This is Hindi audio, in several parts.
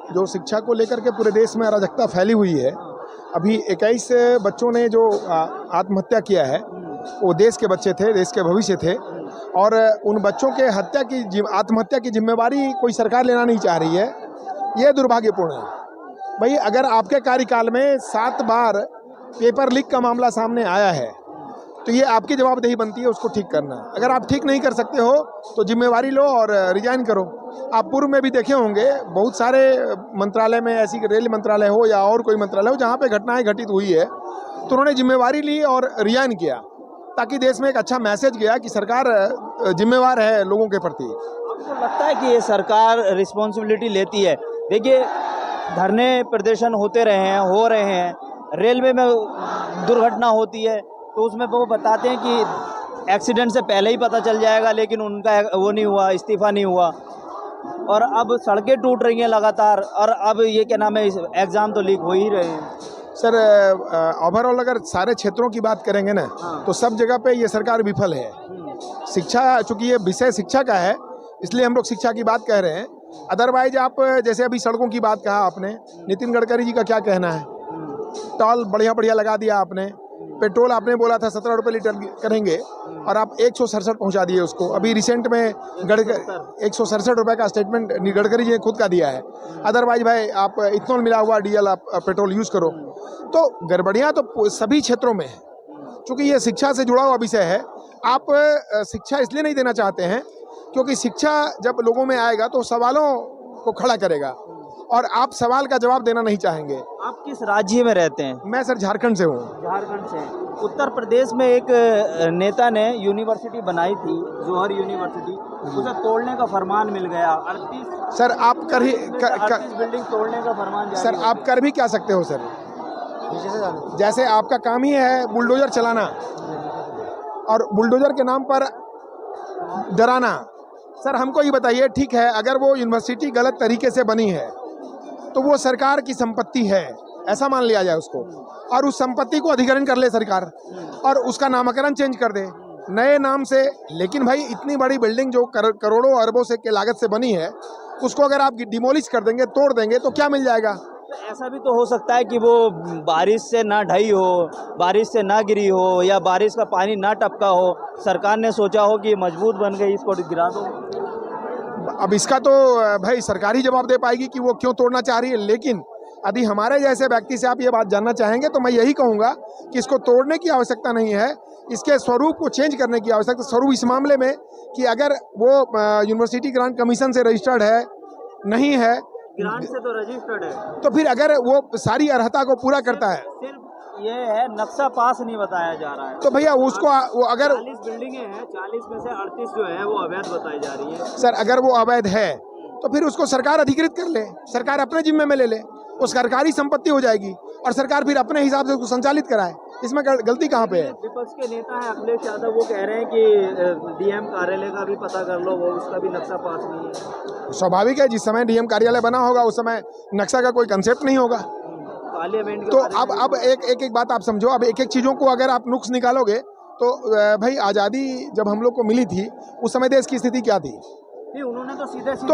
जो शिक्षा को लेकर के पूरे देश में अराजकता फैली हुई है। अभी 21 बच्चों ने जो आत्महत्या किया है वो देश के बच्चे थे, देश के भविष्य थे, और उन बच्चों के आत्महत्या की जिम्मेवारी कोई सरकार लेना नहीं चाह रही है। ये दुर्भाग्यपूर्ण है। भाई, अगर आपके कार्यकाल में 7 बार पेपर लीक का मामला सामने आया है तो ये आपकी जवाबदेही बनती है उसको ठीक करना। अगर आप ठीक नहीं कर सकते हो तो जिम्मेवारी लो और रिजाइन करो। आप पूर्व में भी देखे होंगे बहुत सारे मंत्रालय में, ऐसी रेल मंत्रालय हो या और कोई मंत्रालय हो, जहाँ पे घटनाएं घटित हुई है तो उन्होंने जिम्मेवारी ली और रिजाइन किया, ताकि देश में एक अच्छा मैसेज गया कि सरकार जिम्मेवार है लोगों के प्रति। आपको लगता है कि ये सरकार रिस्पॉन्सिबिलिटी लेती है? देखिए, धरने प्रदर्शन होते हो रहे हैं, रेलवे में दुर्घटना होती है तो उसमें वो बताते हैं कि एक्सीडेंट से पहले ही पता चल जाएगा, लेकिन उनका वो नहीं हुआ, इस्तीफा नहीं हुआ। और अब सड़कें टूट रही हैं लगातार, और अब ये क्या नाम है, एग्ज़ाम तो लीक हो ही रहे हैं। सर, ओवरऑल अगर सारे क्षेत्रों की बात करेंगे ना तो सब जगह पे ये सरकार विफल है। शिक्षा, चूँकि ये विषय शिक्षा का है इसलिए हम लोग शिक्षा की बात कह रहे हैं। अदरवाइज आप जैसे अभी सड़कों की बात कहा आपने, नितिन गडकरी जी का क्या कहना है? टॉल बढ़िया बढ़िया लगा दिया आपने। पेट्रोल आपने बोला था 17 रुपये लीटर करेंगे और आप 167 पहुंचा दिए उसको। अभी रिसेंट में 167 रुपये का स्टेटमेंट गडकरी जी ने खुद का दिया है। अदरवाइज भाई आप इथनॉल मिला हुआ डीजल आप पेट्रोल यूज़ करो। तो गड़बड़ियाँ तो सभी क्षेत्रों में है। चूँकि ये शिक्षा से जुड़ा हुआ विषय है, आप शिक्षा इसलिए नहीं देना चाहते हैं क्योंकि शिक्षा जब लोगों में आएगा तो सवालों को खड़ा करेगा और आप सवाल का जवाब देना नहीं चाहेंगे। आप किस राज्य में रहते हैं? मैं सर झारखंड से हूँ। झारखंड से। उत्तर प्रदेश में एक नेता ने यूनिवर्सिटी बनाई थी, जौहर यूनिवर्सिटी, उसे तोड़ने का फरमान मिल गया। 38 सर आप कर ही 38 बिल्डिंग तोड़ने का फरमान जारी सर आप कर भी क्या सकते हो सर? जैसे आपका काम ही है बुलडोजर चलाना और बुलडोजर के नाम पर डराना। सर हमको ये बताइए, ठीक है, अगर वो यूनिवर्सिटी गलत तरीके से बनी है तो वो सरकार की संपत्ति है, ऐसा मान लिया जाए उसको, और उस संपत्ति को अधिग्रहण कर ले सरकार और उसका नामकरण चेंज कर दे नए नाम से। लेकिन भाई इतनी बड़ी बिल्डिंग जो करोड़ों अरबों से के लागत से बनी है, उसको अगर आप डिमोलिश कर देंगे, तोड़ देंगे, तो क्या मिल जाएगा? ऐसा भी तो हो सकता है कि वो बारिश से ना ढही हो, बारिश से ना गिरी हो, या बारिश का पानी ना टपका हो, सरकार ने सोचा हो कि मजबूत बन गई, इसको गिरा दो। अब इसका तो भाई सरकार ही जवाब दे पाएगी कि वो क्यों तोड़ना चाह रही है। लेकिन यदि हमारे जैसे व्यक्ति से आप ये बात जानना चाहेंगे तो मैं यही कहूँगा कि इसको तोड़ने की आवश्यकता नहीं है, इसके स्वरूप को चेंज करने की आवश्यकता। स्वरूप इस मामले में कि अगर वो यूनिवर्सिटी ग्रांट कमीशन से रजिस्टर्ड है, नहीं है, ग्रांट से तो रजिस्टर्ड है, तो फिर अगर वो सारी अर्हता को पूरा करता है, सिर्फ ये है नक्शा पास नहीं बताया जा रहा है, तो भैया उसको वो अगर 40 बिल्डिंगें हैं, 40 में से 38 जो है वो अवैध बताई जा रही है। सर अगर वो अवैध है तो फिर उसको सरकार अधिकृत कर ले, सरकार अपने जिम्मे में ले ले, वो सरकारी संपत्ति हो जाएगी और सरकार फिर अपने हिसाब से उसको संचालित कराए। इसमें गलती कहाँ पे है? विपक्ष के नेता हैं अखिलेश यादव, वो कह रहे हैं कि डीएम कार्यालय का भी पता कर लो, वो उसका भी नक्शा पास नहीं है। स्वाभाविक है, जिस समय डीएम कार्यालय बना होगा उस समय नक्शा का कोई कंसेप्ट नहीं होगा। पार्लियामेंट तो अब एक बात आप समझो, अब एक चीज़ों को अगर आप नुक्स निकालोगे तो भाई आज़ादी जब हम लोग को मिली थी उस समय देश की स्थिति क्या थी? उन्होंने तो सीधे तो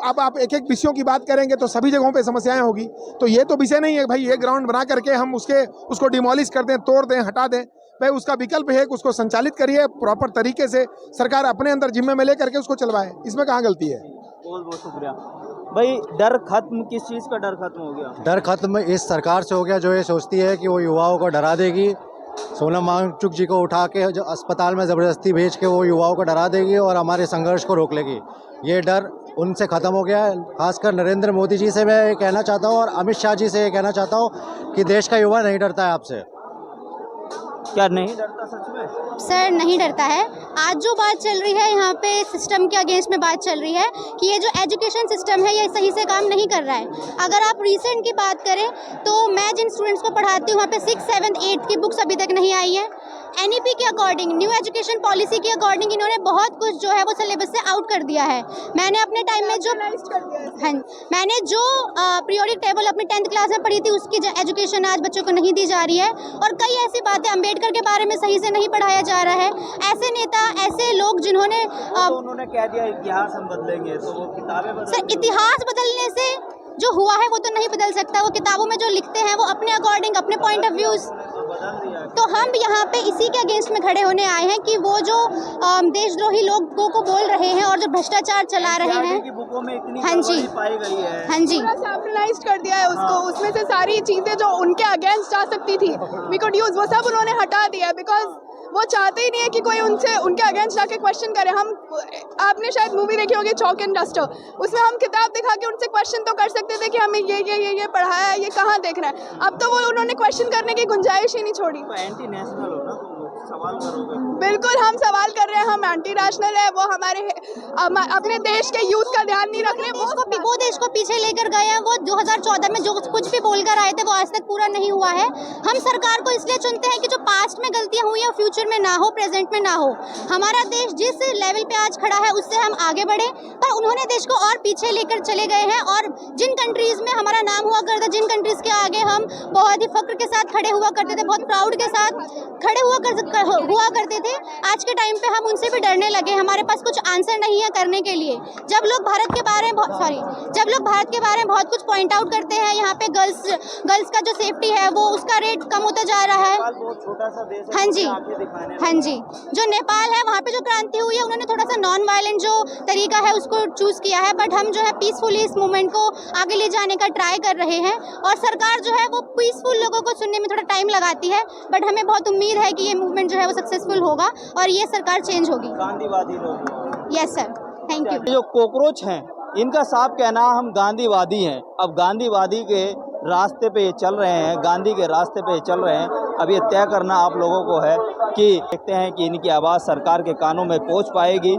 अब आप एक विषयों की बात करेंगे तो सभी जगहों पे समस्याएं होगी। तो ये तो विषय नहीं है भाई ये ग्राउंड बना करके हम उसको डिमोलिश कर दें, तोड़ दें, हटा दें। भाई उसका विकल्प है कि उसको संचालित करिए प्रॉपर तरीके से, सरकार अपने अंदर जिम्मे में ले करके उसको चलवाए। इसमें कहाँ गलती है? बहुत बहुत शुक्रिया भाई। डर खत्म, किस चीज़ का डर खत्म हो गया? डर खत्म इस सरकार से हो गया जो ये सोचती है कि वो युवाओं को डरा देगी। सोनम वांगचुक जी को उठा के जो अस्पताल में ज़बरदस्ती भेज के वो युवाओं को डरा देगी और हमारे संघर्ष को रोक लेगी। ये डर उनसे ख़त्म हो गया है। खासकर नरेंद्र मोदी जी से मैं ये कहना चाहता हूँ और अमित शाह जी से ये कहना चाहता हूँ कि देश का युवा नहीं डरता है आपसे। क्या नहीं डरता सच में? सर नहीं डरता है। आज जो बात चल रही है यहाँ पे सिस्टम के अगेंस्ट में बात चल रही है कि ये जो एजुकेशन सिस्टम है ये सही से काम नहीं कर रहा है। अगर आप रिसेंट की बात करें तो मैं जिन स्टूडेंट्स को पढ़ाती हूँ वहाँ पे 6, 7, 8 की बुक्स अभी तक नहीं आई है। एनईपी के अकॉर्डिंग, न्यू एजुकेशन पॉलिसी के अकॉर्डिंग इन्होंने बहुत कुछ जो है वो सिलेबस से आउट कर दिया है। मैंने अपने टाइम में जो मैंने जो पीरियोडिक टेबल अपनी 10th क्लास में पढ़ी थी उसकी एजुकेशन आज बच्चों को नहीं दी जा रही है। और कई ऐसी बातें अम्बेडकर के बारे में सही से नहीं पढ़ाया जा रहा है। ऐसे नेता, ऐसे लोग जिन्होंने तो उन्होंने कह दिया इतिहास हम बदलेंगे, तो वो किताबें सर इतिहास बदलने से जो हुआ है वो तो नहीं बदल सकता, वो किताबों में जो लिखते हैं वो अपने अकॉर्डिंग, अपने पॉइंट ऑफ व्यूज़। तो हम यहाँ पे इसी के अगेंस्ट में खड़े होने आए हैं कि वो जो देशद्रोही लोगों को बोल रहे हैं और जो भ्रष्टाचार चला रहे हैं। की बुकों में इतनी हाँ जी। गड़बड़ी पाई गई है। हाँ जी, पूरा सैंपलाइज कर दिया है उसको, उसमें से सारी चीजें जो उनके अगेंस्ट जा सकती थी वी कुड यूज, वो सब उन्होंने हटा दिया बिकॉज वो चाहते ही नहीं है कि कोई उनसे उनके अगेंस्ट जाके क्वेश्चन करे। हम, आपने शायद मूवी देखी होगी चौक एंड डस्टर, उसमें हम किताब दिखा के उनसे क्वेश्चन तो कर सकते थे कि हमें ये पढ़ाया है, ये कहाँ देख रहा है। अब तो वो उन्होंने क्वेश्चन करने की गुंजाइश ही नहीं छोड़ी। एंटी नेशनल हो ना, तो सवाल करोगे? बिल्कुल हम सवाल कर रहे हैं, हम एंटी नेशनल है, वो हमारे अपने देश के यूथ का ध्यान नहीं रख रहे। वो देश को पीछे लेकर गए हैं। वो 2014 में जो कुछ भी बोलकर आए थे वो आज तक पूरा नहीं हुआ है। हम सरकार को इसलिए चुनते हैं कि जो पास्ट में गलतियां हुई हैं फ्यूचर में ना हो, प्रेजेंट में ना हो। हमारा देश जिस लेवल पे आज खड़ा है उससे हम आगे बढ़े, पर उन्होंने देश को और पीछे लेकर चले गए हैं। और जिन कंट्रीज में हमारा नाम हुआ करता, जिन कंट्रीज के आगे हम बहुत ही फक्र के साथ खड़े हुआ करते थे, बहुत प्राउड के साथ खड़े हुआ करते थे, आज के टाइम पे हम उनसे भी डरने लगे। हमारे पास कुछ आंसर नहीं है करने के लिए। जब लोग भारत के बारे में बहुत कुछ पॉइंट आउट करते हैं, यहाँ पे गर्ल्स का जो सेफ्टी है वो उसका रेट कम होता जा रहा है। बहुत छोटा सा देश है, हाँ जी, आंखें दिखाने हाँ जी। जो नेपाल है वहाँ पे जो क्रांति हुई है उन्होंने थोड़ा सा नॉन वायलेंट जो तरीका है उसको चूज़ किया है, बट हम जो है पीसफुली इस मूवमेंट को आगे ले जाने का ट्राई कर रहे हैं। और सरकार जो है वो पीसफुल लोगों को सुनने में थोड़ा टाइम लगाती है, बट हमें बहुत उम्मीद है कि ये मूवमेंट जो है वो सक्सेसफुल होगा और ये सरकार चेंज होगी। गांधीवादी लोग। Yes sir, thank you. जो कॉकरोच हैं इनका साफ कहना हम गांधीवादी हैं। अब गांधीवादी के रास्ते पे ये चल रहे हैं, गांधी के रास्ते पे ये चल रहे हैं। अब ये तय करना आप लोगों को है कि देखते हैं कि इनकी आवाज़ सरकार के कानों में पहुंच पाएगी।